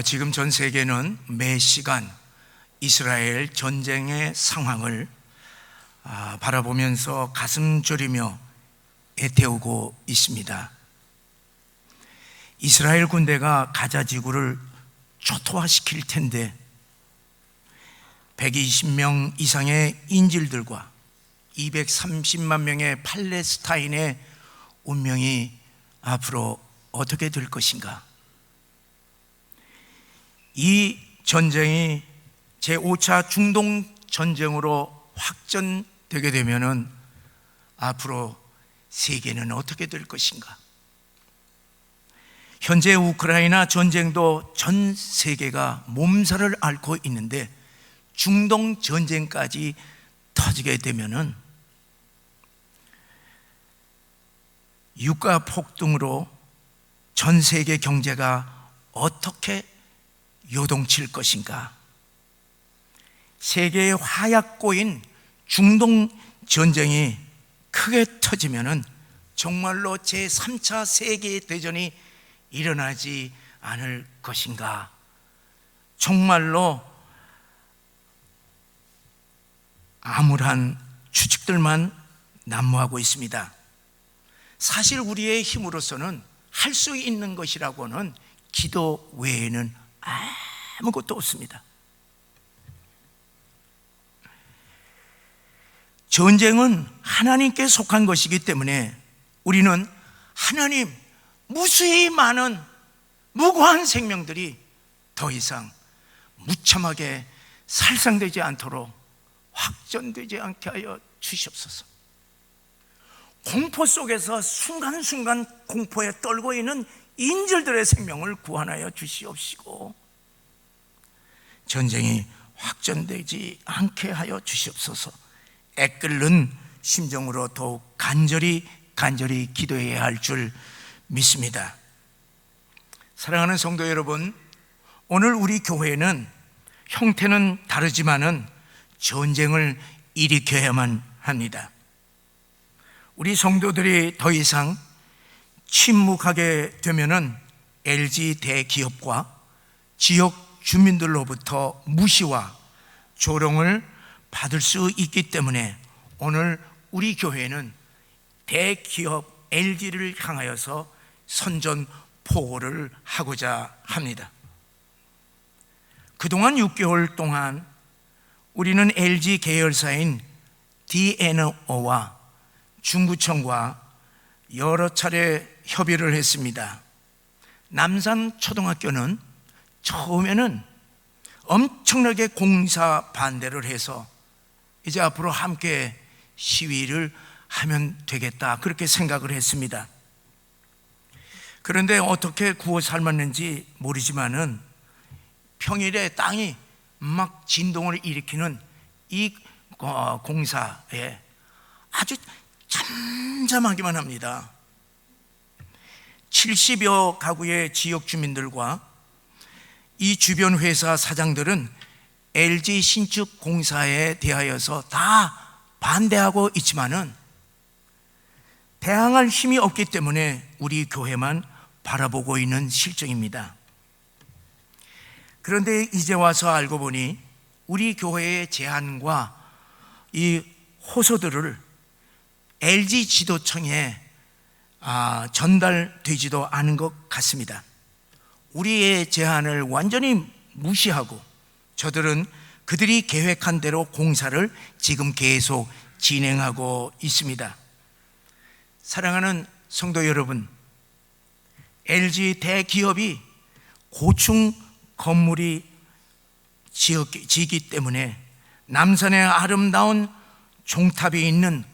지금 전 세계는 매 시간 이스라엘 전쟁의 상황을 바라보면서 가슴 졸이며 애태우고 있습니다. 이스라엘 군대가 가자 지구를 초토화시킬 텐데 120명 이상의 인질들과 230만 명의 팔레스타인의 운명이 앞으로 어떻게 될 것인가? 이 전쟁이 제5차 중동 전쟁으로 확전되게 되면은 앞으로 세계는 어떻게 될 것인가? 현재 우크라이나 전쟁도 전 세계가 몸살을 앓고 있는데 중동 전쟁까지 터지게 되면은 유가 폭등으로 전 세계 경제가 어떻게 요동칠 것인가? 세계의 화약고인 중동 전쟁이 크게 터지면은 정말로 제3차 세계대전이 일어나지 않을 것인가? 정말로 암울한 추측들만 난무하고 있습니다. 사실 우리의 힘으로서는 할 수 있는 것이라고는 기도 외에는 아무것도 없습니다. 전쟁은 하나님께 속한 것이기 때문에 우리는 하나님, 무수히 많은 무고한 생명들이 더 이상 무참하게 살상되지 않도록 확전되지 않게 하여 주시옵소서. 공포 속에서 순간순간 공포에 떨고 있는 인질들의 생명을 구원하여 주시옵시고 전쟁이 확전되지 않게 하여 주시옵소서. 애끓는 심정으로 더욱 간절히 기도해야 할 줄 믿습니다. 사랑하는 성도 여러분, 오늘 우리 교회는 형태는 다르지만은 전쟁을 일으켜야만 합니다. 우리 성도들이 더 이상 침묵하게 되면은 LG 대기업과 지역 주민들로부터 무시와 조롱을 받을 수 있기 때문에 오늘 우리 교회는 대기업 LG를 향하여서 선전포고를 하고자 합니다. 그동안 6개월 동안 우리는 LG 계열사인 DNO와 중구청과 여러 차례 협의를 했습니다. 남산초등학교는 처음에는 엄청나게 공사 반대를 해서 이제 앞으로 함께 시위를 하면 되겠다, 그렇게 생각을 했습니다. 그런데 어떻게 구워 삶았는지 모르지만은 평일에 땅이 막 진동을 일으키는 이 공사에 아주 잠잠하기만 합니다. 70여 가구의 지역 주민들과 이 주변 회사 사장들은 LG 신축 공사에 대하여서 다 반대하고 있지만은 대항할 힘이 없기 때문에 우리 교회만 바라보고 있는 실정입니다. 그런데 이제 와서 알고 보니 우리 교회의 제안과 이 호소들을 LG 지도청에 전달되지도 않은 것 같습니다. 우리의 제안을 완전히 무시하고 저들은 그들이 계획한 대로 공사를 지금 계속 진행하고 있습니다. 사랑하는 성도 여러분, LG 대기업이 고층 건물이 지기 때문에 남산의 아름다운 종탑이 있는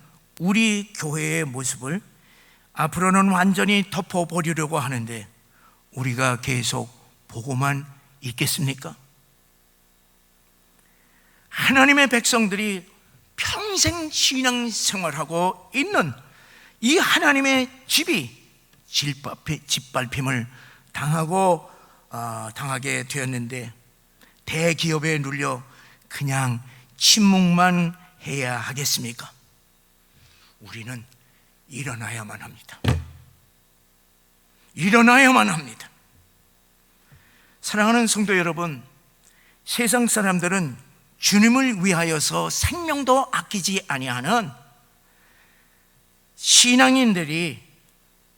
우리 교회의 모습을 앞으로는 완전히 덮어버리려고 하는데 우리가 계속 보고만 있겠습니까? 하나님의 백성들이 평생 신앙생활하고 있는 이 하나님의 집이 짓밟힘을 당하게 되었는데 대기업에 눌려 그냥 침묵만 해야 하겠습니까? 우리는 일어나야만 합니다. 일어나야만 합니다. 사랑하는 성도 여러분, 세상 사람들은 주님을 위하여서 생명도 아끼지 아니하는 신앙인들이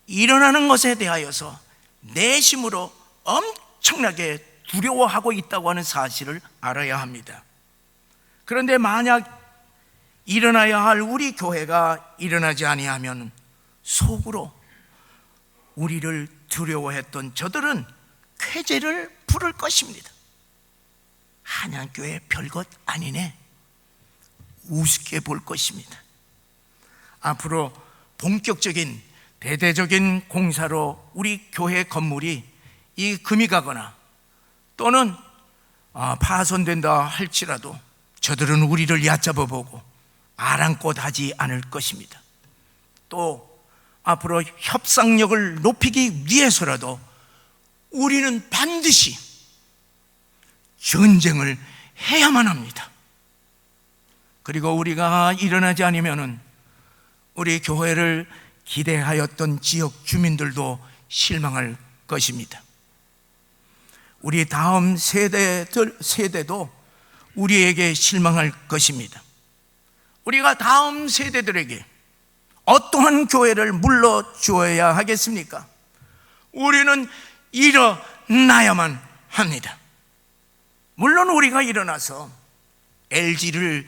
일어나는 것에 대하여서 내심으로 엄청나게 두려워하고 있다고 하는 사실을 알아야 합니다. 그런데 만약 일어나야 할 우리 교회가 일어나지 아니하면 속으로 우리를 두려워했던 저들은 쾌재를 부를 것입니다. 한양교회 별것 아니네, 우습게 볼 것입니다. 앞으로 본격적인 대대적인 공사로 우리 교회 건물이 이 금이 가거나 또는 파손된다 할지라도 저들은 우리를 얕잡아 보고 아랑곳하지 않을 것입니다. 또 앞으로 협상력을 높이기 위해서라도 우리는 반드시 전쟁을 해야만 합니다. 그리고 우리가 일어나지 않으면 우리 교회를 기대하였던 지역 주민들도 실망할 것입니다. 우리 다음 세대도 우리에게 실망할 것입니다. 우리가 다음 세대들에게 어떠한 교회를 물러주어야 하겠습니까? 우리는 일어나야만 합니다. 물론 우리가 일어나서 LG를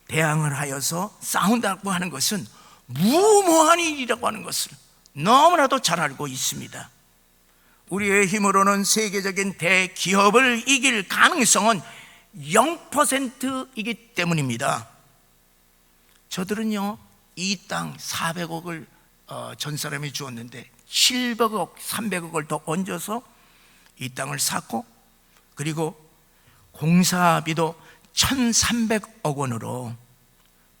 대항을 하여서 싸운다고 하는 것은 무모한 일이라고 하는 것을 너무나도 잘 알고 있습니다. 우리의 힘으로는 세계적인 대기업을 이길 가능성은 0%이기 때문입니다. 저들은요, 이 땅 400억을 전 사람이 주었는데 700억, 300억을 더 얹어서 이 땅을 샀고, 그리고 공사비도 1,300억 원으로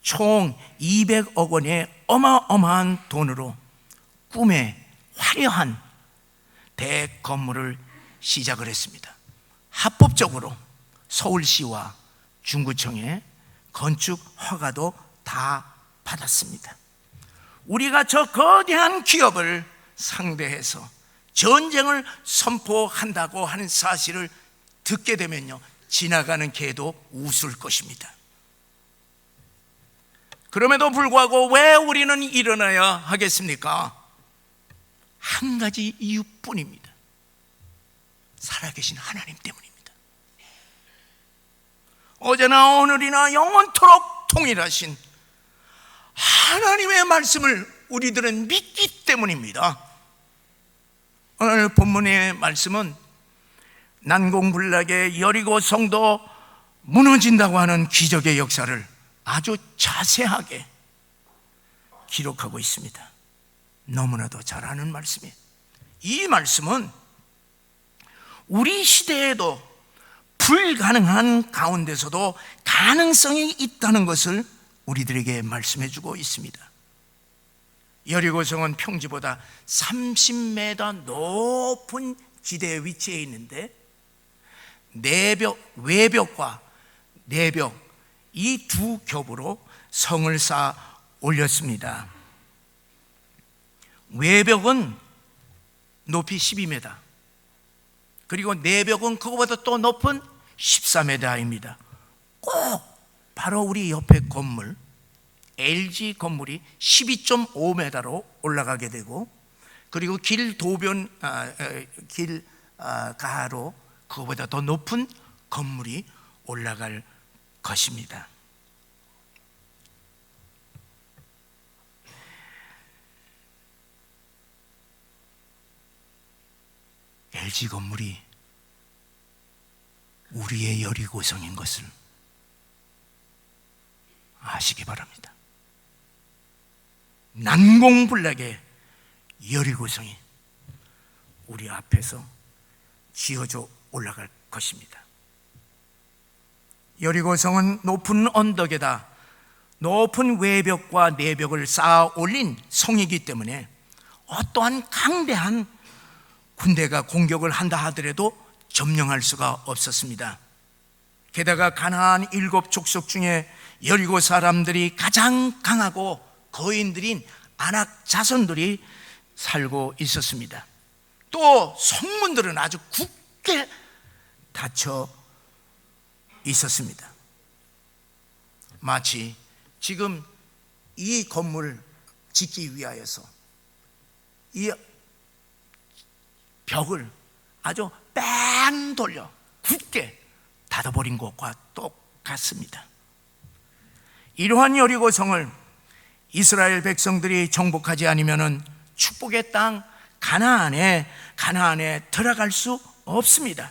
총 200억 원의 어마어마한 돈으로 꿈의 화려한 대건물을 시작을 했습니다. 합법적으로 서울시와 중구청의 건축 허가도 다 받았습니다. 우리가 저 거대한 기업을 상대해서 전쟁을 선포한다고 하는 사실을 듣게 되면요, 지나가는 개도 웃을 것입니다. 그럼에도 불구하고 왜 우리는 일어나야 하겠습니까? 한 가지 이유뿐입니다. 살아계신 하나님 때문입니다. 어제나 오늘이나 영원토록 동일하신 하나님의 말씀을 우리들은 믿기 때문입니다. 오늘 본문의 말씀은 난공불락의 여리고 성도 무너진다고 하는 기적의 역사를 아주 자세하게 기록하고 있습니다. 너무나도 잘 아는 말씀이에요. 이 말씀은 우리 시대에도 불가능한 가운데서도 가능성이 있다는 것을 우리들에게 말씀해 주고 있습니다. 여리고성은 평지보다 30m 높은 지대에 위치해 있는데 외벽과 내벽 이 두 겹으로 성을 쌓아 올렸습니다. 외벽은 높이 12m, 그리고 내벽은 그거보다 또 높은 14m입니다. 꼭 바로 우리 옆에 건물 LG 건물이 12.5m로 올라가게 되고, 그리고 가로 그거보다 더 높은 건물이 올라갈 것입니다. LG 건물이 우리의 여리고성인 것을 아시기 바랍니다. 난공불락의 여리고성이 우리 앞에서 지어져 올라갈 것입니다. 여리고성은 높은 언덕에다 높은 외벽과 내벽을 쌓아 올린 성이기 때문에 어떠한 강대한 군대가 공격을 한다 하더라도 점령할 수가 없었습니다. 게다가 가나안 7족속 중에 여리고 사람들이 가장 강하고 거인들인 아낙 자손들이 살고 있었습니다. 또 성문들은 아주 굳게 닫혀 있었습니다. 마치 지금 이 건물 짓기 위하여서 이 벽을 아주 뺑 돌려 굳게 닫아버린 것과 똑같습니다. 이러한 여리고성을 이스라엘 백성들이 정복하지 않으면 축복의 땅 가나안에 들어갈 수 없습니다.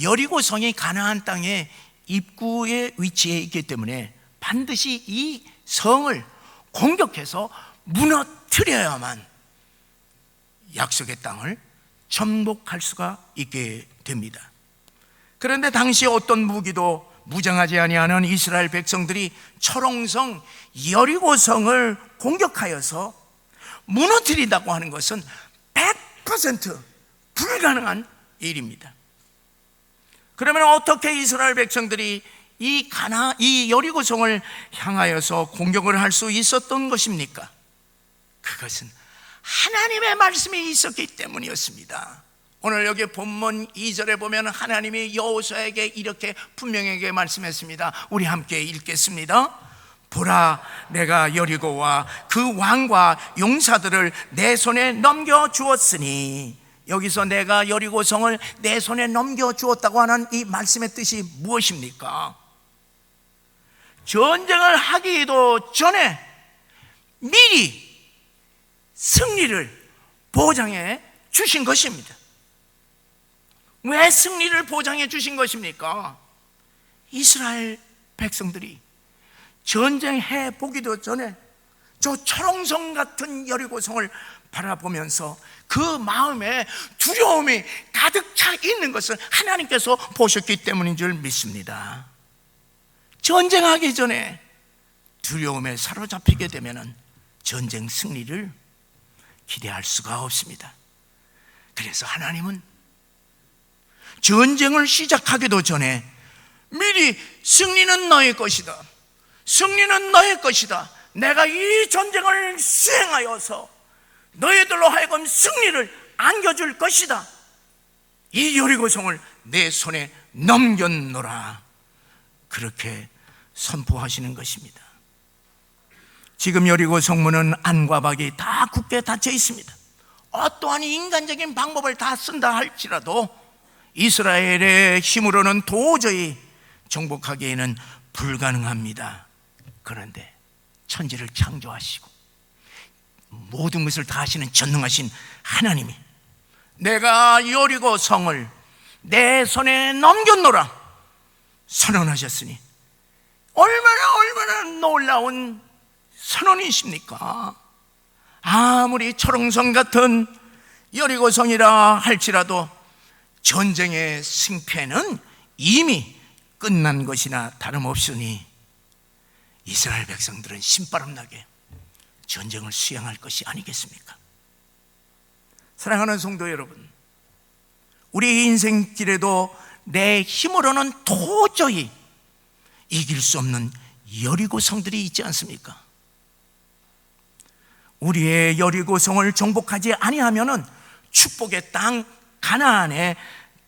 여리고성이 가나안 땅의 입구에 위치해 있기 때문에 반드시 이 성을 공격해서 무너뜨려야만 약속의 땅을 정복할 수가 있게 됩니다. 그런데 당시 어떤 무기도 무장하지 아니하는 이스라엘 백성들이 초롱성 여리고성을 공격하여서 무너뜨린다고 하는 것은 100% 불가능한 일입니다. 그러면 어떻게 이스라엘 백성들이 이 여리고성을 향하여서 공격을 할 수 있었던 것입니까? 그것은 하나님의 말씀이 있었기 때문이었습니다. 오늘 여기 본문 2절에 보면 하나님이 여호수아에게 이렇게 분명하게 말씀했습니다. 우리 함께 읽겠습니다. 보라, 내가 여리고와 그 왕과 용사들을 내 손에 넘겨주었으니, 여기서 내가 여리고성을 내 손에 넘겨주었다고 하는 이 말씀의 뜻이 무엇입니까? 전쟁을 하기도 전에 미리 승리를 보장해 주신 것입니다. 왜 승리를 보장해 주신 것입니까? 이스라엘 백성들이 전쟁해 보기도 전에 저 초롱성 같은 여리고성을 바라보면서 그 마음에 두려움이 가득 차 있는 것을 하나님께서 보셨기 때문인 줄 믿습니다. 전쟁하기 전에 두려움에 사로잡히게 되면 전쟁 승리를 기대할 수가 없습니다. 그래서 하나님은 전쟁을 시작하기도 전에 미리 승리는 너의 것이다, 승리는 너의 것이다, 내가 이 전쟁을 수행하여서 너희들로 하여금 승리를 안겨줄 것이다, 이 여리고성을 내 손에 넘겼노라, 그렇게 선포하시는 것입니다. 지금 여리고 성문은 안과 밖이 다 굳게 닫혀 있습니다. 어떠한 인간적인 방법을 다 쓴다 할지라도 이스라엘의 힘으로는 도저히 정복하기에는 불가능합니다. 그런데 천지를 창조하시고 모든 것을 다 하시는 전능하신 하나님이 내가 여리고 성을 내 손에 넘겼노라 선언하셨으니 얼마나 놀라운 선언이십니까? 아무리 초롱성 같은 여리고성이라 할지라도 전쟁의 승패는 이미 끝난 것이나 다름없으니 이스라엘 백성들은 신바람나게 전쟁을 수행할 것이 아니겠습니까? 사랑하는 성도 여러분, 우리 인생길에도 내 힘으로는 도저히 이길 수 없는 여리고성들이 있지 않습니까? 우리의 여리고성을 정복하지 아니하면은 축복의 땅 가나안에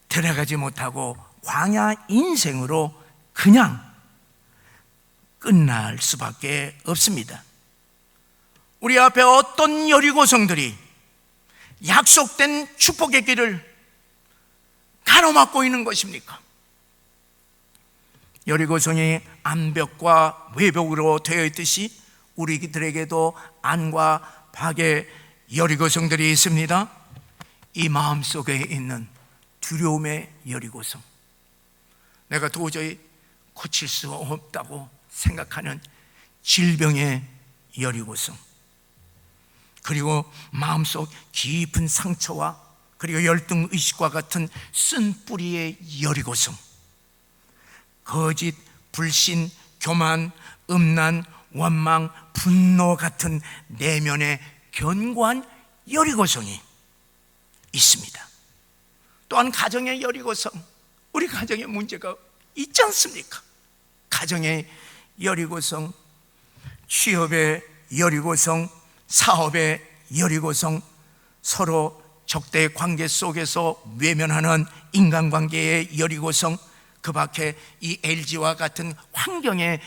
들어가지 못하고 광야 인생으로 그냥 끝날 수밖에 없습니다. 우리 앞에 어떤 여리고성들이 약속된 축복의 길을 가로막고 있는 것입니까? 여리고성이 안벽과 외벽으로 되어 있듯이 우리들에게도 안과 밖에 여리고성들이 있습니다. 이 마음속에 있는 두려움의 여리고성, 내가 도저히 고칠 수 없다고 생각하는 질병의 여리고성, 그리고 마음속 깊은 상처와 그리고 열등의식과 같은 쓴 뿌리의 여리고성, 거짓, 불신, 교만, 음란, 원망, 분노 같은 내면의 견고한 여리고성이 있습니다. 또한 가정의 여리고성, 우리 가정에 문제가 있지 않습니까? 가정의 여리고성, 취업의 여리고성, 사업의 여리고성, 서로 적대 관계 속에서 외면하는 인간관계의 여리고성, 그 밖에 이 LG와 같은 환경의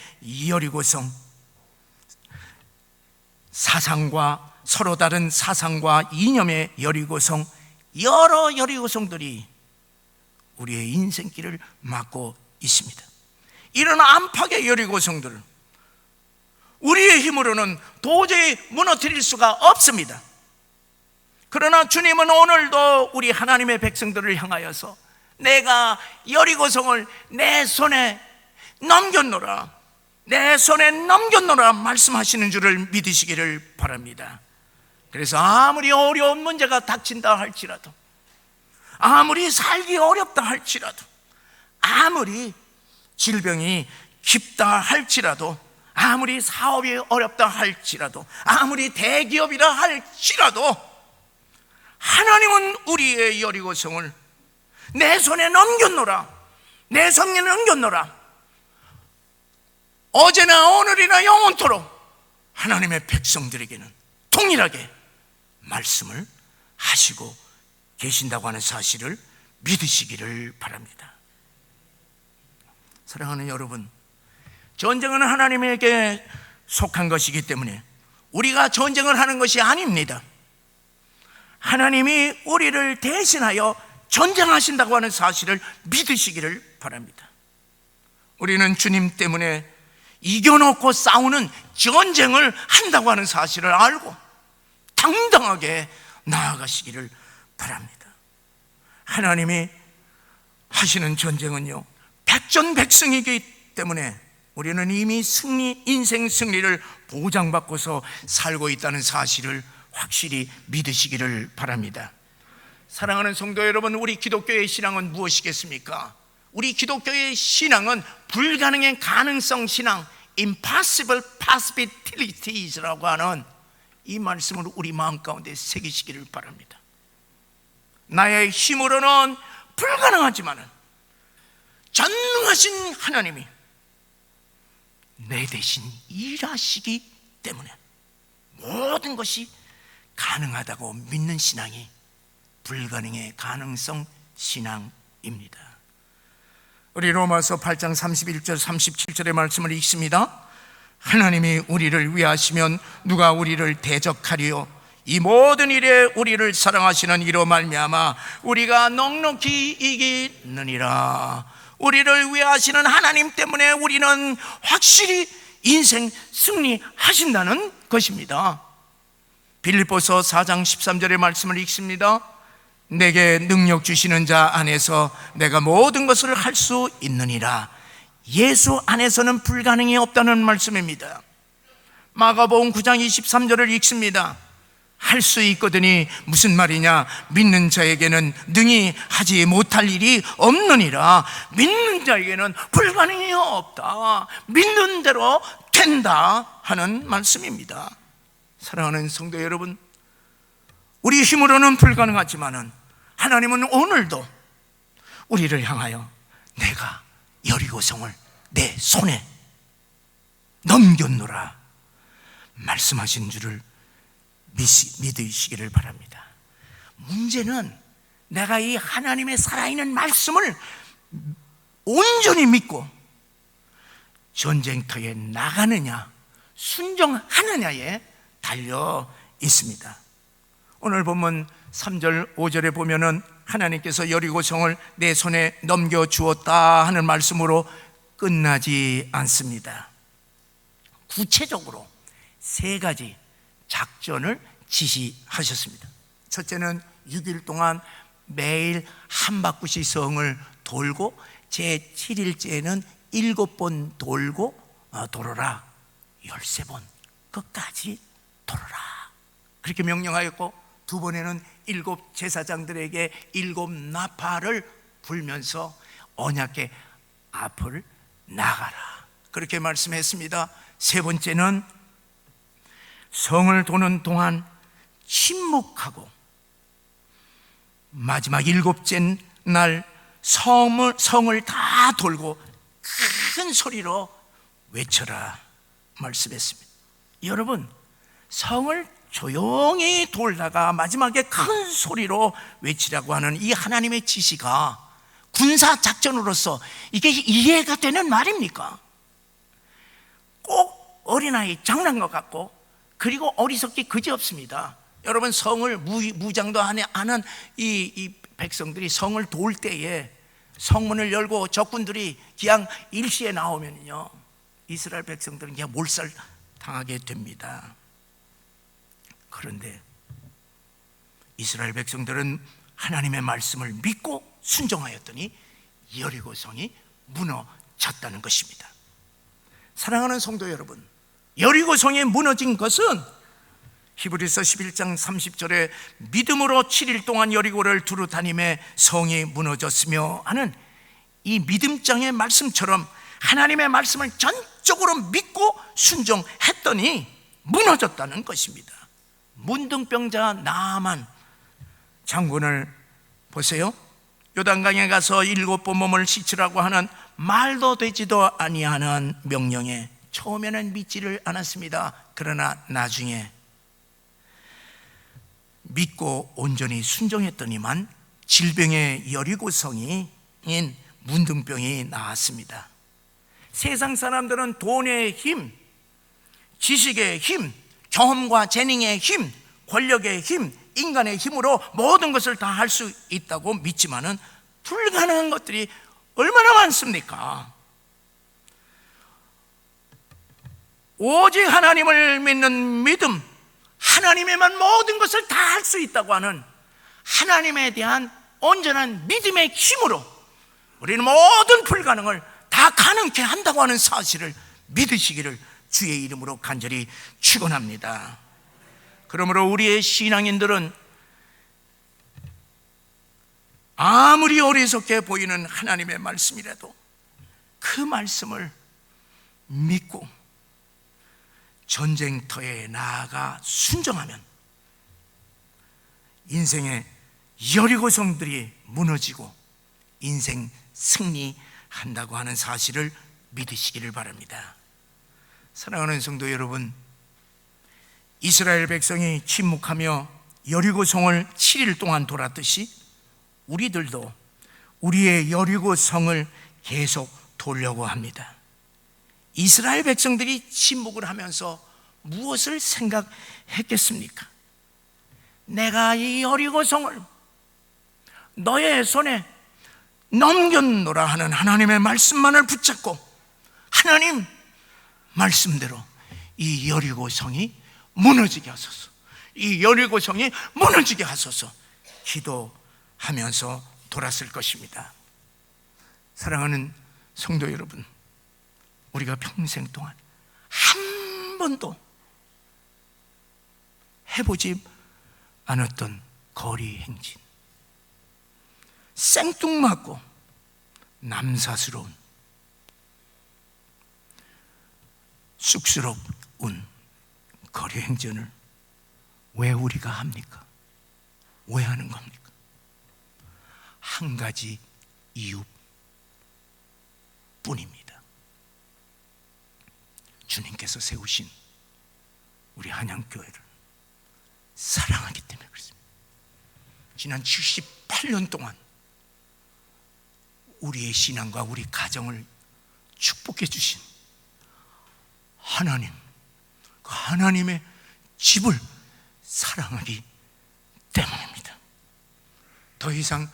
여리고성, 사상과 서로 다른 사상과 이념의 여리고성, 여러 여리고성들이 우리의 인생길을 막고 있습니다. 이런 안팎의 여리고성들을 우리의 힘으로는 도저히 무너뜨릴 수가 없습니다. 그러나 주님은 오늘도 우리 하나님의 백성들을 향하여서 내가 여리고성을 내 손에 넘겼노라, 내 손에 넘겼노라 말씀하시는 줄을 믿으시기를 바랍니다. 그래서 아무리 어려운 문제가 닥친다 할지라도, 아무리 살기 어렵다 할지라도, 아무리 질병이 깊다 할지라도, 아무리 사업이 어렵다 할지라도, 아무리 대기업이라 할지라도 하나님은 우리의 여리고성을 내 손에 넘겼노라, 내 손에 넘겼노라. 어제나 오늘이나 영원토록 하나님의 백성들에게는 동일하게 말씀을 하시고 계신다고 하는 사실을 믿으시기를 바랍니다. 사랑하는 여러분, 전쟁은 하나님에게 속한 것이기 때문에 우리가 전쟁을 하는 것이 아닙니다. 하나님이 우리를 대신하여 전쟁하신다고 하는 사실을 믿으시기를 바랍니다. 우리는 주님 때문에 이겨놓고 싸우는 전쟁을 한다고 하는 사실을 알고 당당하게 나아가시기를 바랍니다. 하나님이 하시는 전쟁은요, 백전백승이기 때문에 우리는 이미 인생 승리를 보장받고서 살고 있다는 사실을 확실히 믿으시기를 바랍니다. 사랑하는 성도 여러분, 우리 기독교의 신앙은 무엇이겠습니까? 우리 기독교의 신앙은 불가능의 가능성 신앙, impossible possibilities라고 하는 이 말씀을 우리 마음 가운데 새기시기를 바랍니다. 나의 힘으로는 불가능하지만 전능하신 하나님이 내 대신 일하시기 때문에 모든 것이 가능하다고 믿는 신앙이 불가능의 가능성 신앙입니다. 우리 로마서 8장 31절 37절의 말씀을 읽습니다. 하나님이 우리를 위하시면 누가 우리를 대적하리요? 이 모든 일에 우리를 사랑하시는 이로 말미암아 우리가 넉넉히 이기느니라. 우리를 위하시는 하나님 때문에 우리는 확실히 인생 승리하신다는 것입니다. 빌립보서 4장 13절의 말씀을 읽습니다. 내게 능력 주시는 자 안에서 내가 모든 것을 할 수 있느니라. 예수 안에서는 불가능이 없다는 말씀입니다. 마가복음 9장 23절을 읽습니다. 할 수 있거든이 무슨 말이냐? 믿는 자에게는 능히 하지 못할 일이 없느니라. 믿는 자에게는 불가능이 없다. 믿는 대로 된다 하는 말씀입니다. 사랑하는 성도 여러분, 우리 힘으로는 불가능하지만은 하나님은 오늘도 우리를 향하여 내가 여리고성을 내 손에 넘겼노라 말씀하신 줄을 믿으시기를 바랍니다. 문제는 내가 이 하나님의 살아있는 말씀을 온전히 믿고 전쟁터에 나가느냐 순종하느냐에 달려 있습니다. 오늘 본문 3절 5절에 보면은 하나님께서 여리고성을 내 손에 넘겨주었다 하는 말씀으로 끝나지 않습니다. 구체적으로 3가지 작전을 지시하셨습니다. 첫째는 6일 동안 매일 한 바퀴씩 성을 돌고 제7일째에는 7번 돌고 돌아라. 13번 끝까지 돌아라 그렇게 명령하였고, 2번에는 7 제사장들에게 7 나팔을 불면서 언약궤 앞을 나가라 그렇게 말씀했습니다. 3번째는 성을 도는 동안 침묵하고 마지막 7째 날 성을 다 돌고 큰 소리로 외쳐라 말씀했습니다. 여러분, 성을 조용히 돌다가 마지막에 큰 소리로 외치라고 하는 이 하나님의 지시가 군사 작전으로서 이게 이해가 되는 말입니까? 꼭 어린아이 장난감 같고, 그리고 어리석기 그지없습니다. 여러분, 성을 무장도 하는 이 백성들이 성을 돌 때에 성문을 열고 적군들이 그냥 일시에 나오면요, 이스라엘 백성들은 그냥 몰살 당하게 됩니다. 그런데 이스라엘 백성들은 하나님의 말씀을 믿고 순종하였더니 여리고 성이 무너졌다는 것입니다. 사랑하는 성도 여러분, 여리고 성이 무너진 것은 히브리서 11장 30절에 믿음으로 7일 동안 여리고를 두루 다니며 성이 무너졌으며 하는 이 믿음장의 말씀처럼 하나님의 말씀을 전적으로 믿고 순종했더니 무너졌다는 것입니다. 문둥병자 나아만 장군을 보세요. 요단강에 가서 7번 몸을 씻으라고 하는 말도 되지도 아니하는 명령에 처음에는 믿지를 않았습니다. 그러나 나중에 믿고 온전히 순종했더니만 질병의 여리고성인 문둥병이 나았습니다. 세상 사람들은 돈의 힘, 지식의 힘, 경험과 재능의 힘, 권력의 힘, 인간의 힘으로 모든 것을 다 할 수 있다고 믿지만은 불가능한 것들이 얼마나 많습니까? 오직 하나님을 믿는 믿음, 하나님에만 모든 것을 다 할 수 있다고 하는 하나님에 대한 온전한 믿음의 힘으로 우리는 모든 불가능을 다 가능케 한다고 하는 사실을 믿으시기를 주의 이름으로 간절히 축원합니다. 그러므로 우리의 신앙인들은 아무리 어리석게 보이는 하나님의 말씀이라도 그 말씀을 믿고 전쟁터에 나아가 순종하면 인생의 여리고성들이 무너지고 인생 승리한다고 하는 사실을 믿으시기를 바랍니다. 사랑하는 성도 여러분, 이스라엘 백성이 침묵하며 여리고성을 7일 동안 돌았듯이 우리들도 우리의 여리고성을 계속 돌려고 합니다. 이스라엘 백성들이 침묵을 하면서 무엇을 생각했겠습니까? 내가 이 여리고성을 너의 손에 넘겼노라 하는 하나님의 말씀만을 붙잡고 하나님 말씀대로 이 여리고성이 무너지게 하소서, 이 여리고성이 무너지게 하소서 기도하면서 돌았을 것입니다. 사랑하는 성도 여러분, 우리가 평생 동안 한 번도 해보지 않았던 거리 행진, 생뚱맞고 남사스러운 쑥스러운 거리 행진을 왜 우리가 합니까? 왜 하는 겁니까? 한 가지 이유뿐입니다. 주님께서 세우신 우리 한양교회를 사랑하기 때문에 그렇습니다. 지난 78년 동안 우리의 신앙과 우리 가정을 축복해 주신 하나님, 그 하나님의 집을 사랑하기 때문입니다. 더 이상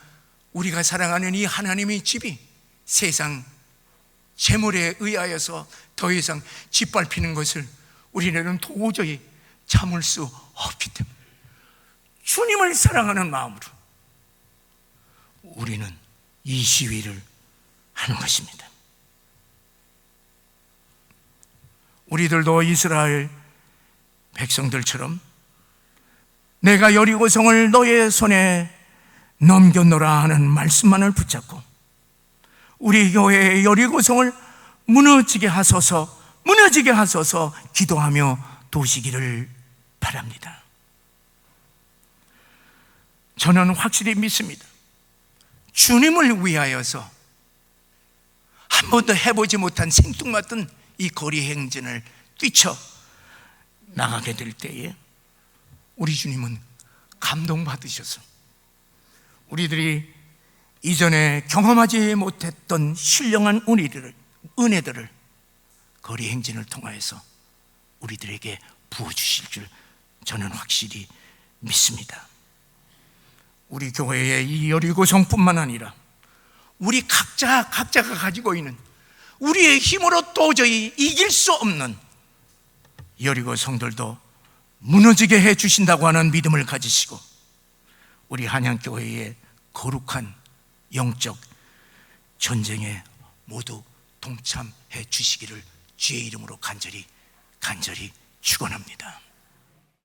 우리가 사랑하는 이 하나님의 집이 세상 재물에 의하여서 더 이상 짓밟히는 것을 우리는 도저히 참을 수 없기 때문에 주님을 사랑하는 마음으로 우리는 이 시위를 하는 것입니다. 우리들도 이스라엘 백성들처럼 내가 여리고성을 너의 손에 넘겼노라 하는 말씀만을 붙잡고 우리 교회의 여리고성을 무너지게 하소서 기도하며 도시기를 바랍니다. 저는 확실히 믿습니다. 주님을 위하여서 한 번도 해보지 못한 생뚱맞던 이 거리 행진을 뛰쳐 나가게 될 때에 우리 주님은 감동받으셔서 우리들이 이전에 경험하지 못했던 신령한 은혜들을 거리 행진을 통하여서 우리들에게 부어주실 줄 저는 확실히 믿습니다. 우리 교회의 이 여리고성뿐만 아니라 우리 각자가 가지고 있는 우리의 힘으로 도저히 이길 수 없는 여리고 성들도 무너지게 해주신다고 하는 믿음을 가지시고 우리 한양교회의 거룩한 영적 전쟁에 모두 동참해 주시기를 주의 이름으로 간절히 축원합니다.